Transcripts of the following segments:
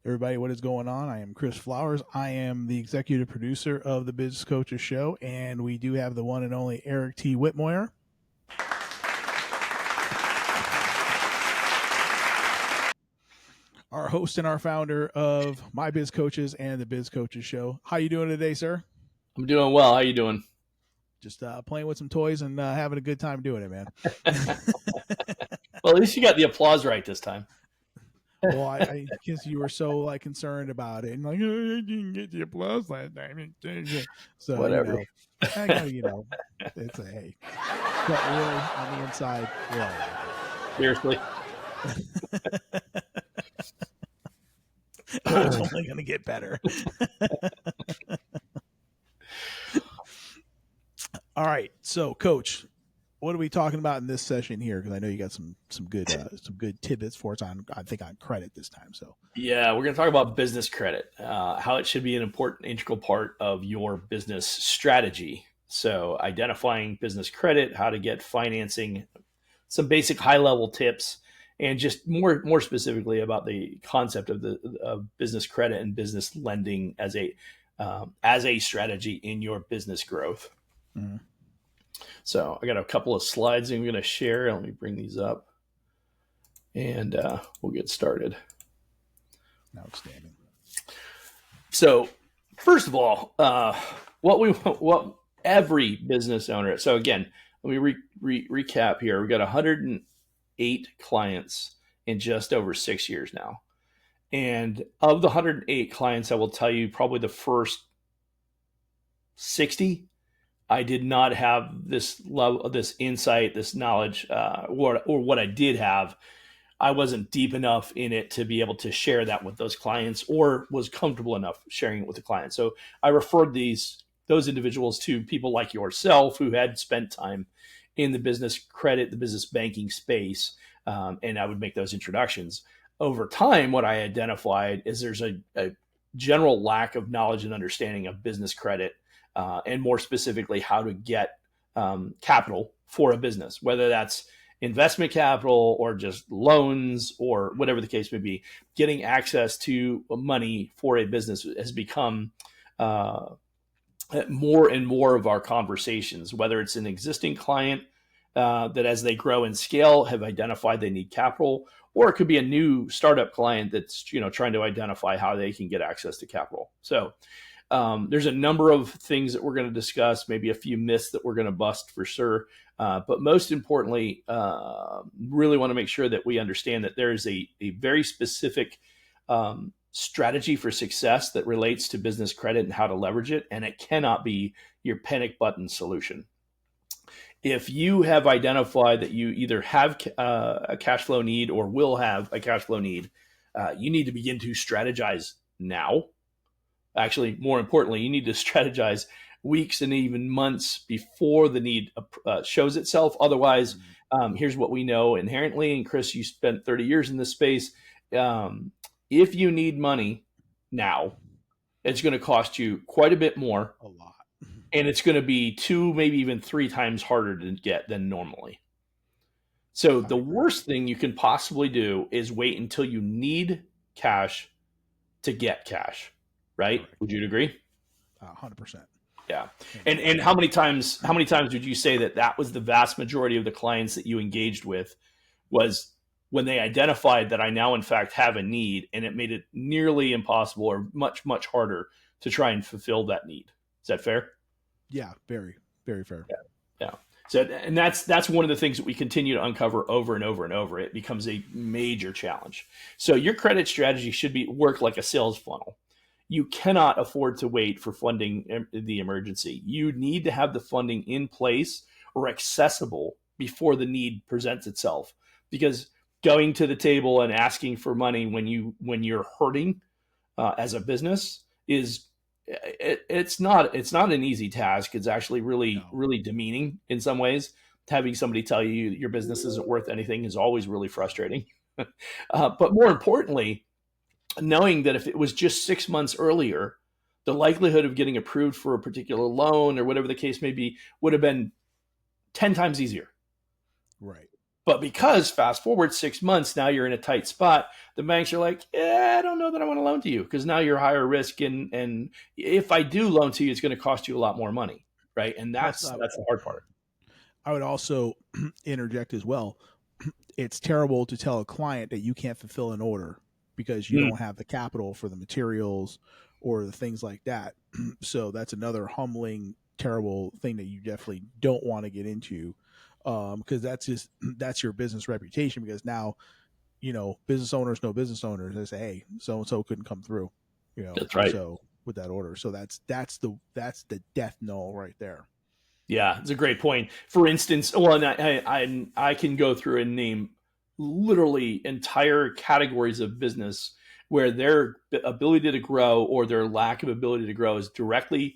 Everybody, what is going on? I am Chris Flowers. I am the executive producer of the Business Coaches Show, and we do have the one and only Eric T. Whitmoyer. Our host and our founder of My Biz Coaches and the Biz Coaches Show. How you doing today, sir? I'm doing well. How you doing? Just playing with some toys and having a good time doing it, man. Well, at least you got the applause right this time. Well, I guess you were so concerned about it, and I didn't get the applause last time. So whatever. It's a hey, but really on the inside, Seriously, it's only going to get better. All right, so Coach, what are we talking about in this session here? Because I know you got some good tidbits for us on credit this time. So yeah, we're going to talk about business credit, how it should be an important integral part of your business strategy. So identifying business credit, how to get financing, some basic high level tips, and just more specifically about the concept of business credit and business lending as a strategy in your business growth. Mm-hmm. So I got a couple of slides I'm going to share. Let me bring these up, and we'll get started. Outstanding. So first of all, what every business owner. So again, let me recap here. We've got 108 clients in just over 6 years now, and of the 108 clients, I will tell you probably the first 60. I did not have this level, this insight, this knowledge, or what I did have, I wasn't deep enough in it to be able to share that with those clients, or was comfortable enough sharing it with the clients. So I referred those individuals to people like yourself who had spent time in the business credit, the business banking space, and I would make those introductions. Over time, what I identified is there's a general lack of knowledge and understanding of business credit. And more specifically, how to get capital for a business, whether that's investment capital or just loans or whatever the case may be. Getting access to money for a business has become more and more of our conversations, whether it's an existing client that as they grow and scale have identified they need capital, or it could be a new startup client that's trying to identify how they can get access to capital. So there's a number of things that we're going to discuss, maybe a few myths that we're going to bust for sure. But most importantly, really want to make sure that we understand that there is a very specific strategy for success that relates to business credit and how to leverage it. And it cannot be your panic button solution. If you have identified that you either have a cash flow need or will have a cash flow need, you need to begin to strategize now. Actually, more importantly, you need to strategize weeks and even months before the need shows itself. Otherwise, here's what we know inherently. And Chris, you spent 30 years in this space. If you need money now, it's going to cost you quite a bit more. A lot. And it's going to be 2, maybe even 3 times harder to get than normally. So the worst thing you can possibly do is wait until you need cash to get cash. Right? Correct. Would you agree? 100%. Yeah. And how many times would you say that was the vast majority of the clients that you engaged with was when they identified that I now in fact have a need, and it made it nearly impossible or much, much harder to try and fulfill that need. Is that fair? Yeah, very, very fair. Yeah. So, and that's one of the things that we continue to uncover over and over and over. It becomes a major challenge. So your credit strategy should work like a sales funnel. You cannot afford to wait for funding the emergency. You need to have the funding in place or accessible before the need presents itself. Because going to the table and asking for money when you're hurting as a business it's not an easy task. It's actually really demeaning in some ways. Having somebody tell you your business isn't worth anything is always really frustrating. But more importantly, knowing that if it was just 6 months earlier, the likelihood of getting approved for a particular loan or whatever the case may be would have been 10 times easier. Right. But because fast forward 6 months, now you're in a tight spot. The banks are like, I don't know that I want to loan to you because now you're higher risk, and if I do loan to you, it's going to cost you a lot more money, right? And Plus, that's the hard part. I would also interject as well. It's terrible to tell a client that you can't fulfill an order because you don't have the capital for the materials or the things like that. So that's another humbling, terrible thing that you definitely don't want to get into, because that's your business reputation. Because now, business owners know business owners. They say, hey, so and so couldn't come through, That's right. so with that order. So that's the death knell right there. Yeah, it's a great point. For instance, well, and I can go through and name literally entire categories of business where their ability to grow or their lack of ability to grow is directly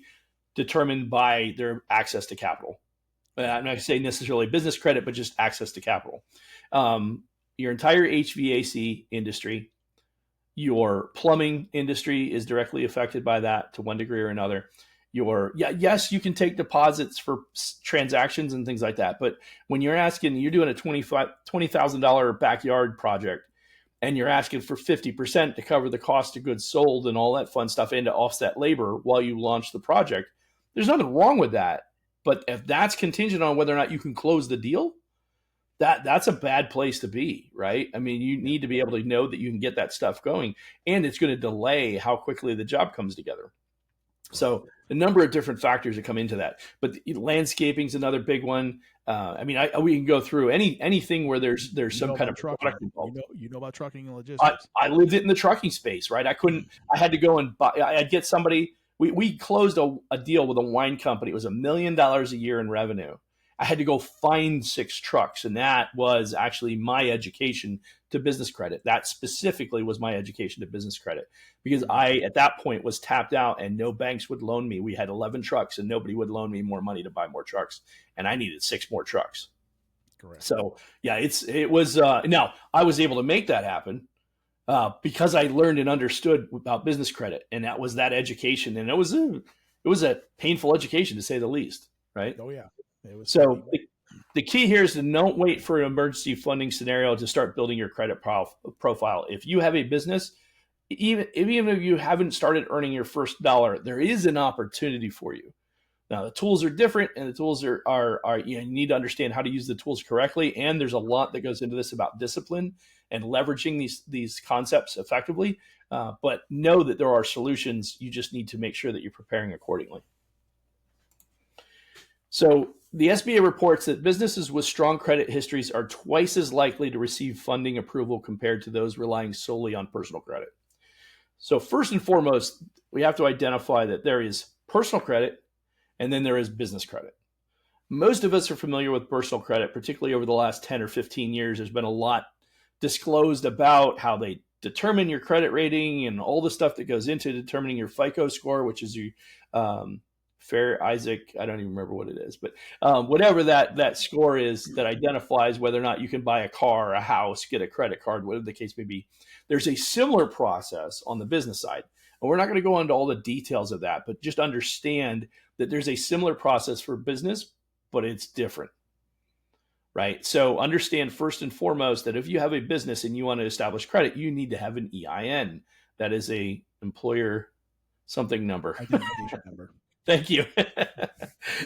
determined by their access to capital. I'm not saying necessarily business credit, but just access to capital. Your entire HVAC industry, your plumbing industry is directly affected by that to one degree or another. Yes, you can take deposits for transactions and things like that, but when you're doing a $20,000 backyard project and you're asking for 50% to cover the cost of goods sold and all that fun stuff and to offset labor while you launch the project, there's nothing wrong with that. But if that's contingent on whether or not you can close the deal, that's a bad place to be, right? I mean, you need to be able to know that you can get that stuff going, and it's going to delay how quickly the job comes together. So a number of different factors that come into that, but landscaping is another big one. We can go through anything where there's some kind of product involved. You know about trucking and logistics. I lived it in the trucking space, right? I had to go and buy. I'd get somebody. We closed a deal with a wine company. It was $1 million a year in revenue. I had to go find 6 trucks, and that was actually my education to business credit. That specifically was my education to business credit, because I, at that point, was tapped out and no banks would loan me. We had 11 trucks and nobody would loan me more money to buy more trucks, and I needed 6 more trucks. Correct. So yeah, it was now I was able to make that happen because I learned and understood about business credit, and that was that education, and it was a painful education to say the least, right? Oh yeah. So the key here is to don't wait for an emergency funding scenario to start building your credit profile. If you have a business, even if you haven't started earning your first dollar, there is an opportunity for you. Now the tools are different, and the tools are you need to understand how to use the tools correctly. And there's a lot that goes into this about discipline and leveraging these concepts effectively. But know that there are solutions. You just need to make sure that you're preparing accordingly. So the SBA reports that businesses with strong credit histories are twice as likely to receive funding approval compared to those relying solely on personal credit. So first and foremost, we have to identify that there is personal credit and then there is business credit. Most of us are familiar with personal credit, particularly over the last 10 or 15 years. There's been a lot disclosed about how they determine your credit rating and all the stuff that goes into determining your FICO score, which is your Fair Isaac, I don't even remember what it is, but whatever that score is that identifies whether or not you can buy a car, a house, get a credit card, whatever the case may be. There's a similar process on the business side. And we're not going to go into all the details of that, but just understand that there's a similar process for business, but it's different, right? So understand first and foremost that if you have a business and you want to establish credit, you need to have an EIN. That is a employer something number. Identification number. Thank you.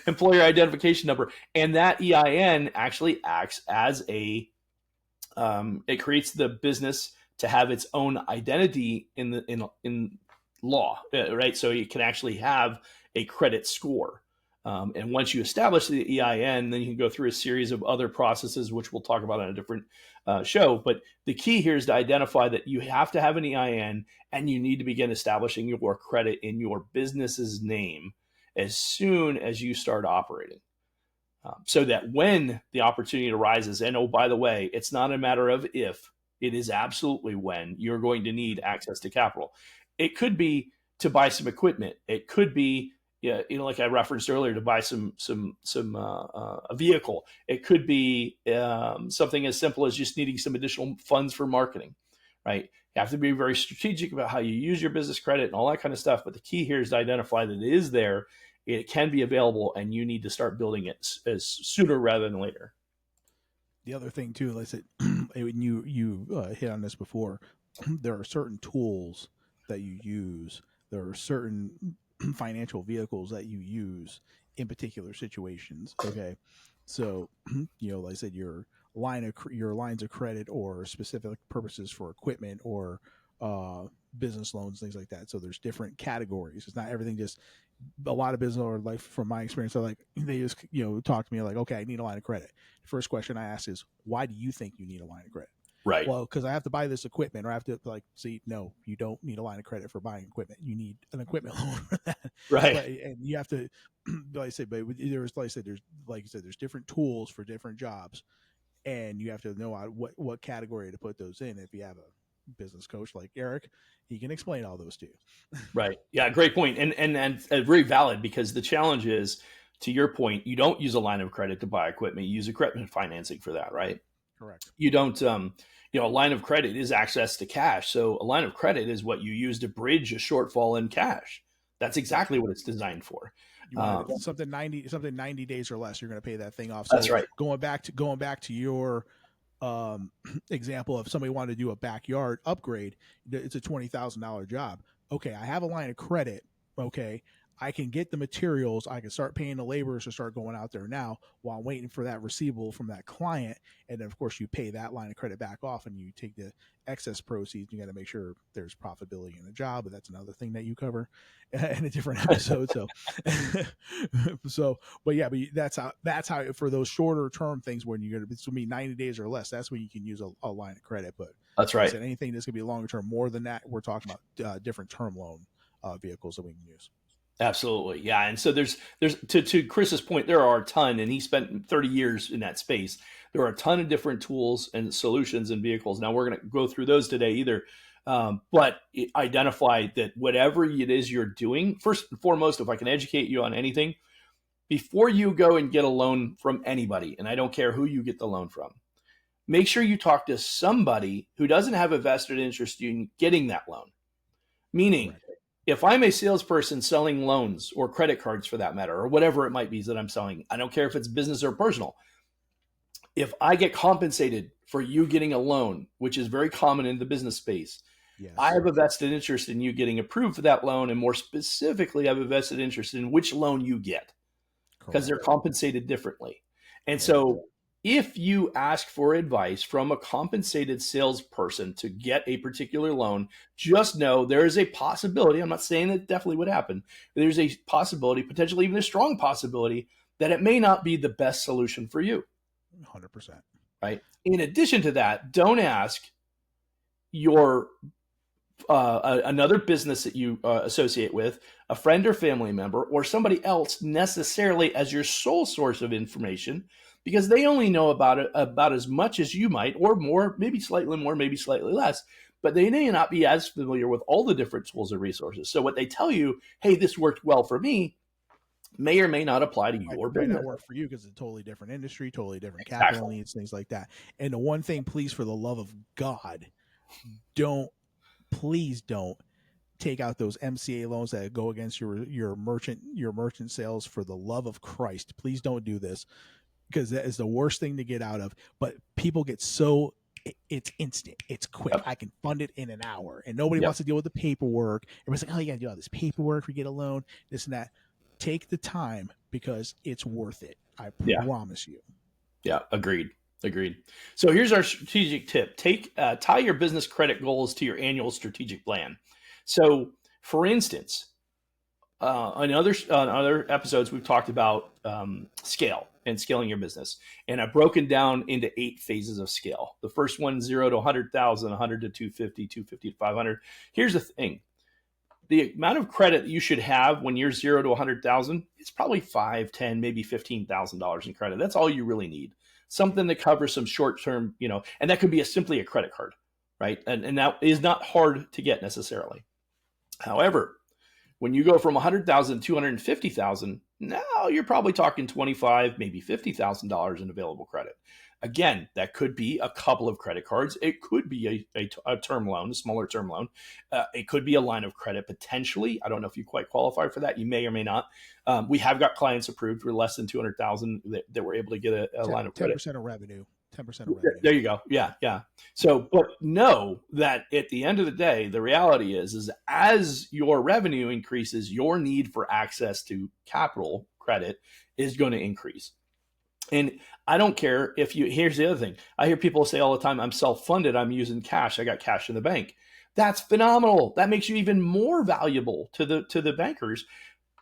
Employer identification number. And that EIN actually acts as it creates the business to have its own identity in law, right? So you can actually have a credit score. And once you establish the EIN, then you can go through a series of other processes, which we'll talk about on a different show. But the key here is to identify that you have to have an EIN and you need to begin establishing your credit in your business's name as soon as you start operating. So that when the opportunity arises, and oh, by the way, it's not a matter of if, it is absolutely when you're going to need access to capital. It could be to buy some equipment. It could be, like I referenced earlier, to buy a vehicle. It could be something as simple as just needing some additional funds for marketing, right? You have to be very strategic about how you use your business credit and all that kind of stuff. But the key here is to identify that it is there, it can be available, and you need to start building it as sooner rather than later. The other thing too, like I said, when you hit on this before, there are certain tools that you use. There are certain financial vehicles that you use in particular situations. Okay, so like I said, your lines of credit or specific purposes for equipment or uh, business loans, things like that. So there's different categories. It's not everything just a lot of business, or like from my experience, they just talk to me like, okay, I need a line of credit. The first question I ask is, why do you think you need a line of credit? Right. Well, because I have to buy this equipment, or I have to like see. No, you don't need a line of credit for buying equipment. You need an equipment loan for that. Right. But and you have to, like I said, but there's like I said, there's different tools for different jobs, and you have to know what category to put those in. If you have a business coach like Eric, he can explain all those to you. Right. Yeah. Great point. And very valid, because the challenge is, to your point, you don't use a line of credit to buy equipment. You use equipment financing for that, right? Correct. You don't, a line of credit is access to cash. So a line of credit is what you use to bridge a shortfall in cash. That's exactly what it's designed for. You want something 90 days or less, you're going to pay that thing off. That's So right. going back to your example of somebody wanted to do a backyard upgrade, it's a $20,000 job. Okay, I have a line of credit. Okay, I can get the materials. I can start paying the laborers to start going out there now while I'm waiting for that receivable from that client. And then, of course, you pay that line of credit back off and you take the excess proceeds. You got to make sure there's profitability in the job. But that's another thing that you cover in a different episode. But that's how for those shorter term things, when you're going to, it's going to be 90 days or less, that's when you can use a line of credit. But That's right. like I said, anything that's going to be longer term, more than that, we're talking about different term loan vehicles that we can use. Absolutely. Yeah. And so there's to Chris's point, there are a ton, and he spent 30 years in that space. There are a ton of different tools and solutions and vehicles. Now we're going to go through those today either. But identify that whatever it is you're doing, first and foremost, if I can educate you on anything, before you go and get a loan from anybody, and I don't care who you get the loan from, make sure you talk to somebody who doesn't have a vested interest in getting that loan. Meaning, Correct. If I'm a salesperson selling loans or credit cards for that matter, or whatever it might be that I'm selling, I don't care if it's business or personal. If I get compensated for you getting a loan, which is very common in the business space, Yes. I have a vested interest in you getting approved for that loan. And more specifically, I have a vested interest in which loan you get, because they're compensated differently. And so if you ask for advice from a compensated salesperson to get a particular loan, just know there is a possibility. I'm not saying that definitely would happen. There's a possibility, potentially even a strong possibility, that it may not be the best solution for you. 100%. Right. In addition to that, don't ask your another business that you associate with, a friend or family member, or somebody else necessarily as your sole source of information, because they only know about it about as much as you might, or more, maybe slightly more, maybe slightly less, but they may not be as familiar with all the different tools and resources. So what they tell you, hey, this worked well for me, may or may not apply to your business. Might not work for you because it's a totally different industry, totally different capital needs, things like that. And the one thing, please, for the love of God, please don't take out those MCA loans that go against your merchant sales. For the love of Christ, please don't do this, because that is the worst thing to get out of. But people get so, it's instant, it's quick. I can fund it in an hour, and nobody wants to deal with the paperwork. Everybody's like, oh, you gotta do all this paperwork, we get a loan, this and that. Take the time, because it's worth it. I promise you. Yeah, agreed. So here's our strategic tip. Tie your business credit goals to your annual strategic plan. So, for instance, on other episodes, we've talked about scale and scaling your business. And I've broken down into 8 phases of scale. The first one, 0 to 100,000, 100 to 250, 250 to 500. Here's the thing. The amount of credit that you should have when you're 0 to 100,000 is probably $5, $10, maybe $15,000 in credit. That's all you really need. Something that covers some short-term, and that could be simply a credit card, right? And that is not hard to get necessarily. However, when you go from 100,000 to 250,000, now you're probably talking $25,000, maybe $50,000 in available credit. Again, that could be a couple of credit cards. It could be a term loan, a smaller term loan. It could be a line of credit potentially. I don't know if you quite qualify for that. You may or may not. We have got clients approved for less than $200,000 that were able to get a line of credit. 10% of revenue. 10% of revenue. There you go. Yeah, yeah. So, but know that at the end of the day, the reality is as your revenue increases, your need for access to capital credit is going to increase. And I don't care if you, here's the other thing. I hear people say all the time, I'm self-funded, I'm using cash, I got cash in the bank. That's phenomenal. That makes you even more valuable to the bankers.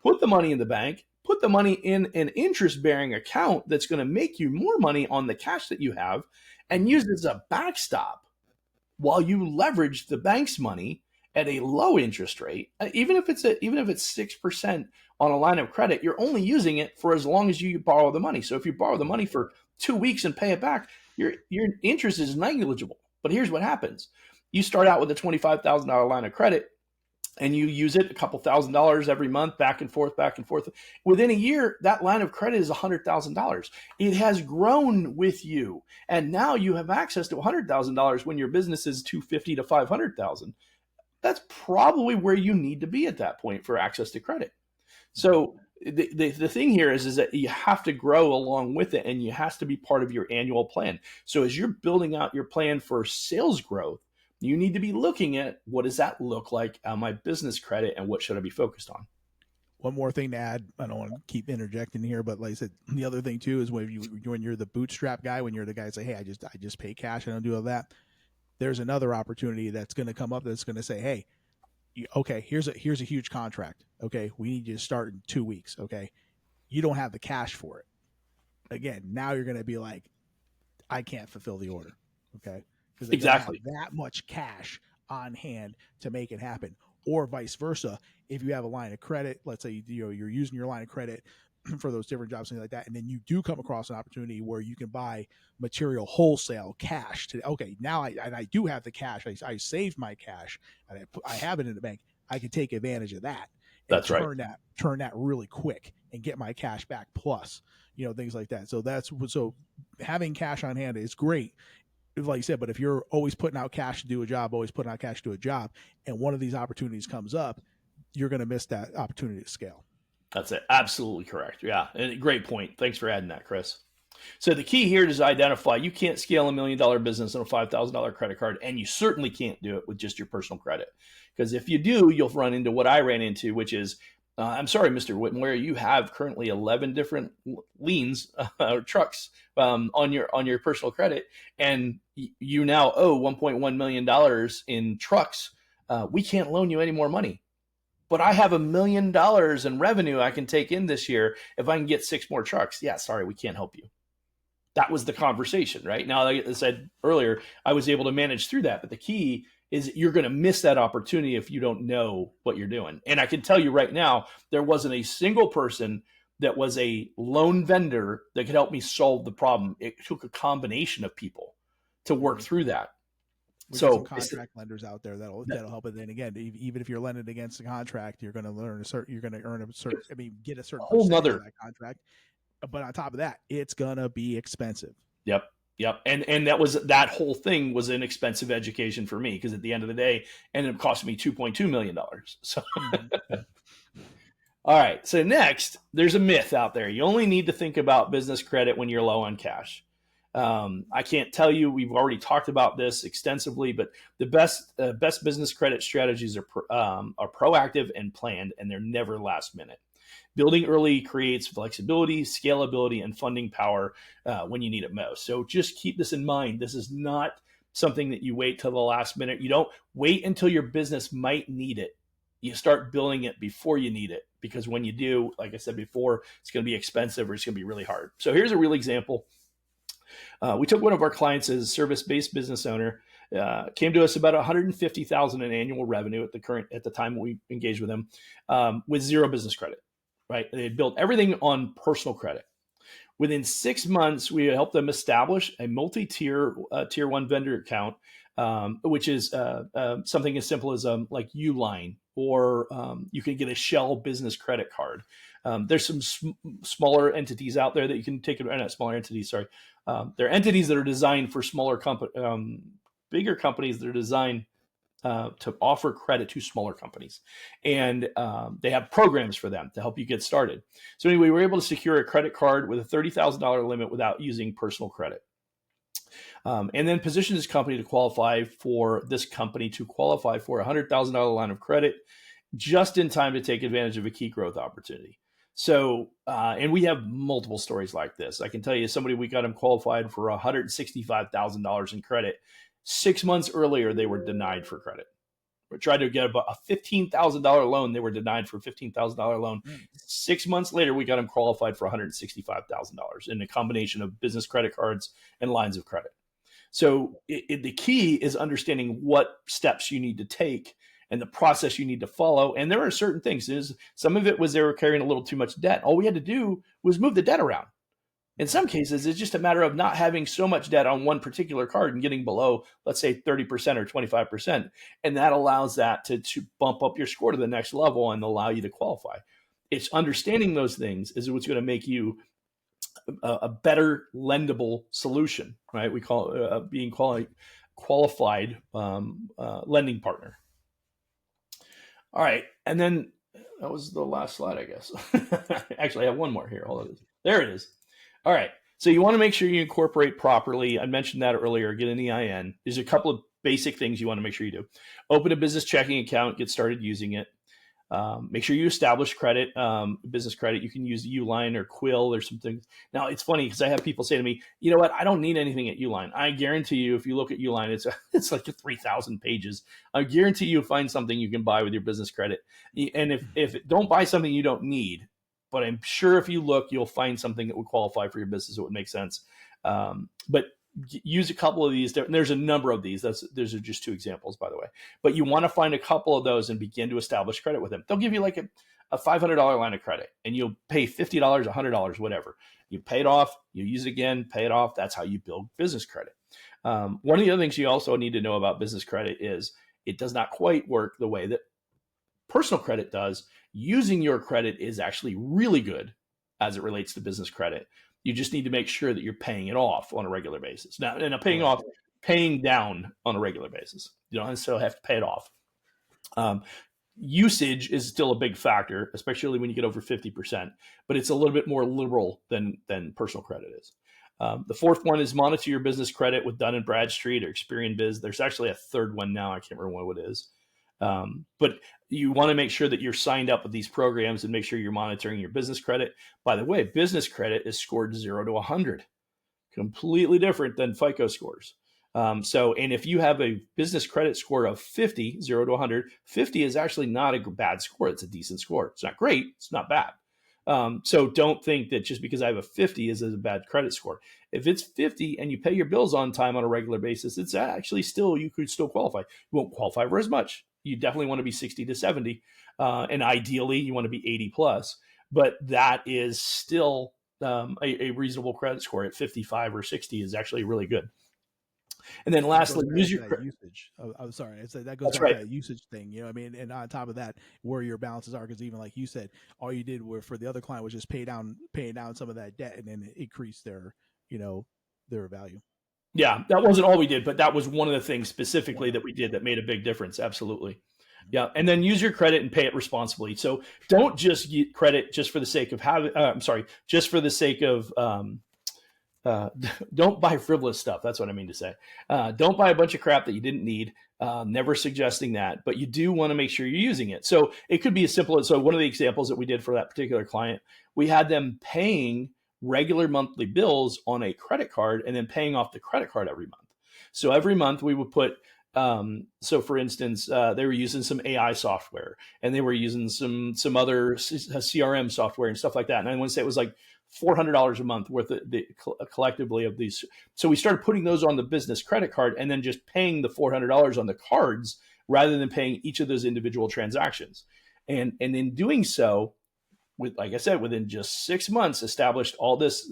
Put the money in the bank, put the money in an interest-bearing account that's going to make you more money on the cash that you have, and use it as a backstop while you leverage the bank's money at a low interest rate. Even if it's 6% on a line of credit, you're only using it for as long as you borrow the money. So if you borrow the money for 2 weeks and pay it back, your interest is negligible. But here's what happens. You start out with a $25,000 line of credit, and you use it a couple $1,000s every month, back and forth, back and forth. Within a year, that line of credit is $100,000. It has grown with you, and now you have access to $100,000 when your business is $250,000 to $500,000. That's probably where you need to be at that point for access to credit. So the thing here is that you have to grow along with it, and it has to be part of your annual plan. So as you're building out your plan for sales growth, you need to be looking at what does that look like on my business credit, and what should I be focused on? One more thing to add. I don't want to keep interjecting here, but like I said, the other thing too is when you're the bootstrap guy, when you're the guy that say, hey, I just pay cash, I don't do all that. There's another opportunity that's going to come up that's going to say, hey, okay, here's a huge contract. Okay, we need you to start in 2 weeks. Okay, you don't have the cash for it. Again, now you're going to be like, I can't fulfill the order. Okay, because they Exactly. have that much cash on hand to make it happen. Or vice versa, if you have a line of credit, let's say you're using your line of credit for those different jobs, things like that, and then you do come across an opportunity where you can buy material wholesale cash. Okay, now I do have the cash. I saved my cash and I have it in the bank. I can take advantage of that and That's right. turn that really quick and get my cash back plus, things like that. So having cash on hand is great, like you said, but if you're always putting out cash to do a job, and one of these opportunities comes up, you're going to miss that opportunity to scale. That's it. Absolutely correct. Yeah. And great point. Thanks for adding that, Chris. So the key here is to identify you can't scale $1 million business on a $5,000 credit card, and you certainly can't do it with just your personal credit. Because if you do, you'll run into what I ran into, which is, I'm sorry, Mr. Whitmore, you have currently 11 different liens or trucks on your personal credit, and you now owe $1.1 million in trucks. We can't loan you any more money. But I have $1 million in revenue I can take in this year if I can get 6 more trucks. Yeah, sorry, we can't help you. That was the conversation, right? Now, like I said earlier, I was able to manage through that. But the key is you're going to miss that opportunity if you don't know what you're doing. And I can tell you right now, there wasn't a single person that was a loan vendor that could help me solve the problem. It took a combination of people to work through that. We so got some contract lenders out there that'll help. And then again, even if you're lending against a contract, you're going to get a certain percentage of that contract. But on top of that, it's going to be expensive. Yep. And that whole thing was an expensive education for me, because at the end of the day, it ended up costing me $2.2 million. So, all right. So next, there's a myth out there. You only need to think about business credit when you're low on cash. I can't tell you, we've already talked about this extensively, but the best business credit strategies are proactive and planned, and they're never last minute. Building early creates flexibility, scalability, and funding power when you need it most. So just keep this in mind. This is not something that you wait till the last minute. You don't wait until your business might need it. You start building it before you need it, because when you do, like I said before, it's going to be expensive or it's going to be really hard. So here's a real example. We took one of our clients as a service-based business owner, came to us about $150,000 in annual revenue at the time we engaged with them, with zero business credit. Right? They had built everything on personal credit. Within 6 months, we helped them establish a multi-tier tier 1 vendor account, which is something as simple as like Uline, or you can get a Shell business credit card. There's some smaller entities out there that you can take, not smaller entities, sorry. They're entities that are designed for bigger companies that are designed to offer credit to smaller companies. And they have programs for them to help you get started. So anyway, we were able to secure a credit card with a $30,000 limit without using personal credit. And then position this company to qualify for a $100,000 line of credit just in time to take advantage of a key growth opportunity. So, and we have multiple stories like this. I can tell you somebody, we got them qualified for $165,000 in credit. 6 months earlier, they were denied for credit. We tried to get a $15,000 loan. They were denied for a $15,000 loan. 6 months later, we got them qualified for $165,000 in a combination of business credit cards and lines of credit. So the key is understanding what steps you need to take and the process you need to follow. And there are certain things. Some of it was they were carrying a little too much debt. All we had to do was move the debt around. In some cases, it's just a matter of not having so much debt on one particular card and getting below, let's say, 30% or 25%. And that allows that to bump up your score to the next level and allow you to qualify. It's understanding those things is what's going to make you a better lendable solution, right? We call it being qualified lending partner. All right. And then that was the last slide, I guess. Actually, I have one more here. Hold on. There it is. All right. So you want to make sure you incorporate properly. I mentioned that earlier. Get an EIN. There's a couple of basic things you want to make sure you do. Open a business checking account. Get started using it. Make sure you establish credit, business credit. You can use Uline or Quill or something. Now, it's funny because I have people say to me, you know what? I don't need anything at Uline. I guarantee you, if you look at Uline, it's like 3,000 pages. I guarantee you'll find something you can buy with your business credit. And if don't buy something you don't need, but I'm sure if you look, you'll find something that would qualify for your business. It would make sense. But use a couple of these. There's a number of these. Those are just two examples, by the way. But you want to find a couple of those and begin to establish credit with them. They'll give you like a $500 line of credit, and you'll pay $50, $100, whatever. You pay it off, you use it again, pay it off. That's how you build business credit. One of the other things you also need to know about business credit is it does not quite work the way that personal credit does. Using your credit is actually really good as it relates to business credit. You just need to make sure that you're paying it off on a regular basis. Now, paying down on a regular basis. You don't necessarily have to pay it off. Usage is still a big factor, especially when you get over 50%, but it's a little bit more liberal than personal credit is. The fourth one is monitor your business credit with Dun & Bradstreet or Experian Biz. There's actually a third one now. I can't remember what it is. But you want to make sure that you're signed up with these programs and make sure you're monitoring your business credit. By the way, business credit is scored 0 to 100, completely different than FICO scores. And if you have a business credit score of 50, 0 to 100, 50 is actually not a bad score. It's a decent score. It's not great. It's not bad. So don't think that just because I have a 50 is a bad credit score. If it's 50 and you pay your bills on time on a regular basis, it's actually you could still qualify. You won't qualify for as much. You definitely want to be 60 to 70. And ideally you want to be 80 plus, but that is still a reasonable credit score at 55 or 60 is actually really good. And then lastly, use your usage. I'm sorry. It's that goes back to that usage thing. You know what I mean? And on top of that, where your balances are, because even like you said, all you did for the other client was just paying down some of that debt and then increase their value. Yeah, that wasn't all we did, but that was one of the things specifically that we did that made a big difference. Absolutely. Yeah. And then use your credit and pay it responsibly. So don't just get credit just for the sake of just for the sake of, don't buy frivolous stuff. That's what I mean to say. Don't buy a bunch of crap that you didn't need. Never suggesting that, but you do want to make sure you're using it. So it could be as simple as, so one of the examples that we did for that particular client, we had them paying regular monthly bills on a credit card and then paying off the credit card every month. So every month we would put, so for instance, they were using some AI software and they were using some other CRM software and stuff like that. And I want to say it was like $400 a month worth of collectively of these. So we started putting those on the business credit card and then just paying the $400 on the cards rather than paying each of those individual transactions. And in doing so, like I said, within just 6 months, established all this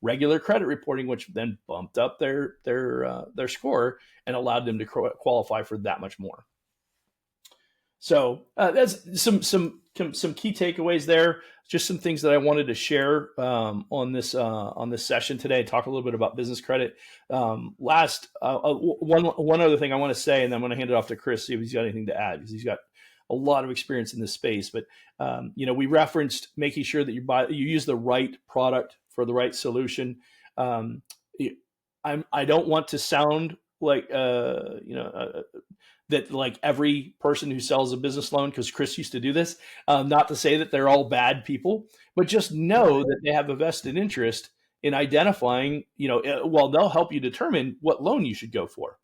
regular credit reporting, which then bumped up their score and allowed them to qualify for that much more. So that's some key takeaways there. Just some things that I wanted to share on this session today. Talk a little bit about business credit. One other thing I want to say, and then I'm going to hand it off to Chris, see if he's got anything to add, because he's got a lot of experience in this space. But we referenced making sure that you use the right product for the right solution. I don't want to sound like that like every person who sells a business loan, because Chris used to do this. Not to say that they're all bad people, but just know Right. that they have a vested interest in identifying. Well, they'll help you determine what loan you should go for.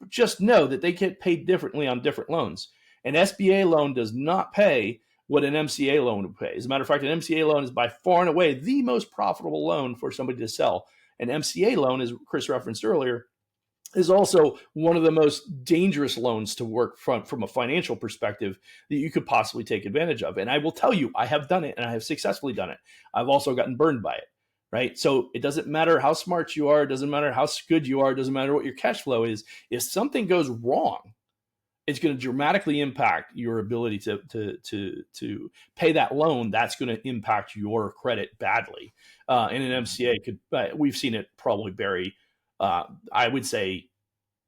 Just know that they get paid differently on different loans. An SBA loan does not pay what an MCA loan would pay. As a matter of fact, an MCA loan is by far and away the most profitable loan for somebody to sell. An MCA loan, as Chris referenced earlier, is also one of the most dangerous loans to work from a financial perspective that you could possibly take advantage of. And I will tell you, I have done it and I have successfully done it. I've also gotten burned by it, right? So it doesn't matter how smart you are, it doesn't matter how good you are, it doesn't matter what your cash flow is. If something goes wrong, it's going to dramatically impact your ability to pay that loan. That's going to impact your credit badly. And an MCA could, we've seen it probably bury, I would say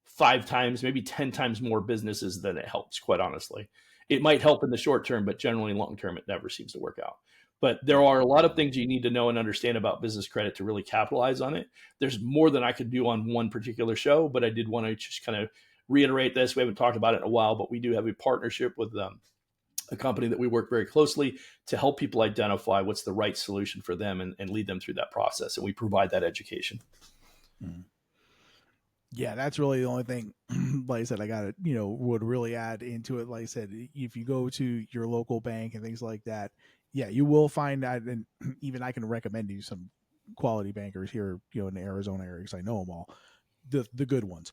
5 times, maybe 10 times more businesses than it helps, quite honestly. It might help in the short term, but generally long term, it never seems to work out. But there are a lot of things you need to know and understand about business credit to really capitalize on it. There's more than I could do on one particular show, but I did want to just kind of reiterate this. We haven't talked about it in a while, but we do have a partnership with a company that we work very closely to help people identify what's the right solution for them and lead them through that process. And we provide that education. Mm-hmm. Yeah, that's really the only thing, like I said, I got to, would really add into it. Like I said, if you go to your local bank and things like that, yeah, you will find that. And even I can recommend you some quality bankers here, in the Arizona area, because I know them all, the good ones.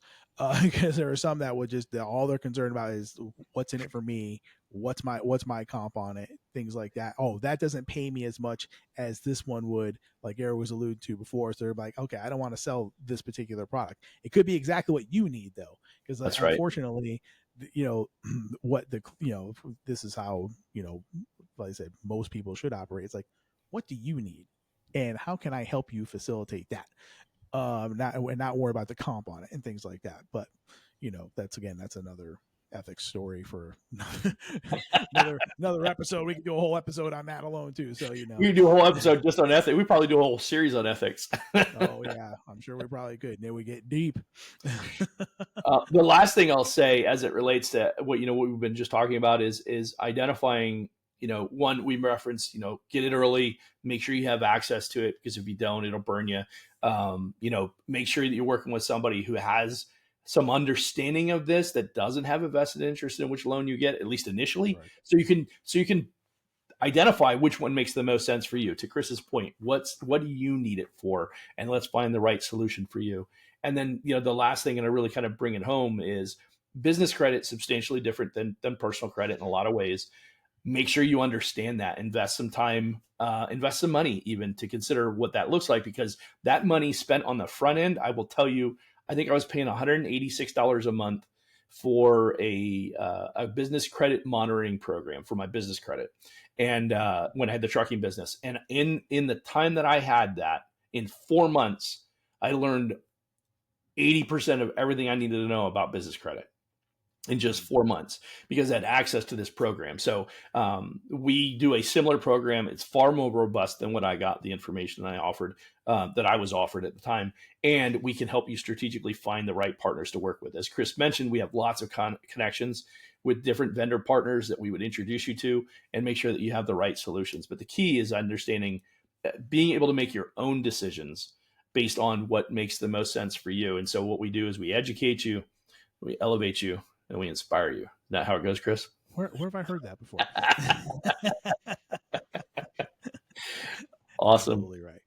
Because there are some that would just, all they're concerned about is what's in it for me, what's my comp on it, things like that. Oh, that doesn't pay me as much as this one would, like Eric was alluded to before. So they're like, okay, I don't want to sell this particular product. It could be exactly what you need though, because That's right. unfortunately, this is how, like I said, most people should operate. It's like, what do you need, and how can I help you facilitate that? Not worry about the comp on it and things like that. But that's another ethics story for another episode. We can do a whole episode on that alone too. So we can do a whole episode just on ethics. We probably do a whole series on ethics. Oh yeah, I'm sure we probably could. And then we get deep. The last thing I'll say, as it relates to what we've been just talking about, is identifying. One, we referenced, get it early, make sure you have access to it, because if you don't, it'll burn you. Make sure that you're working with somebody who has some understanding of this, that doesn't have a vested interest in which loan you get, at least initially. Right. So you can identify which one makes the most sense for you. To Chris's point, what do you need it for? And let's find the right solution for you. And then, the last thing, and I really kind of bring it home, is business credit substantially different than personal credit in a lot of ways. Make sure you understand that. Invest some time, invest some money even to consider what that looks like, because that money spent on the front end, I will tell you, I think I was paying $186 a month for a business credit monitoring program for my business credit. And when I had the trucking business, and in the time that I had that, in 4 months, I learned 80% of everything I needed to know about business credit in just 4 months, because I had access to this program. So we do a similar program. It's far more robust than what I got, the information that I was offered at the time. And we can help you strategically find the right partners to work with. As Chris mentioned, we have lots of connections with different vendor partners that we would introduce you to, and make sure that you have the right solutions. But the key is understanding, being able to make your own decisions based on what makes the most sense for you. And so what we do is we educate you, we elevate you, and we inspire you. Isn't that how it goes, Chris? Where have I heard that before? Awesome. Absolutely right.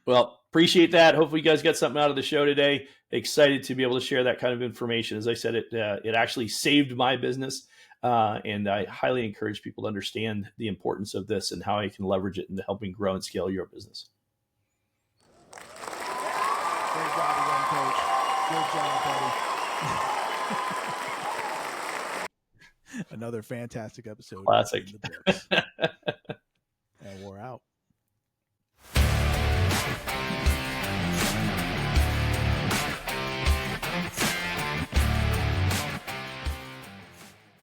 Well, appreciate that. Hopefully you guys got something out of the show today. Excited to be able to share that kind of information. As I said, it actually saved my business. And I highly encourage people to understand the importance of this and how I can leverage it into helping grow and scale your business. Great job again, Coach. Good job, buddy. Another fantastic episode. Classic. In the books.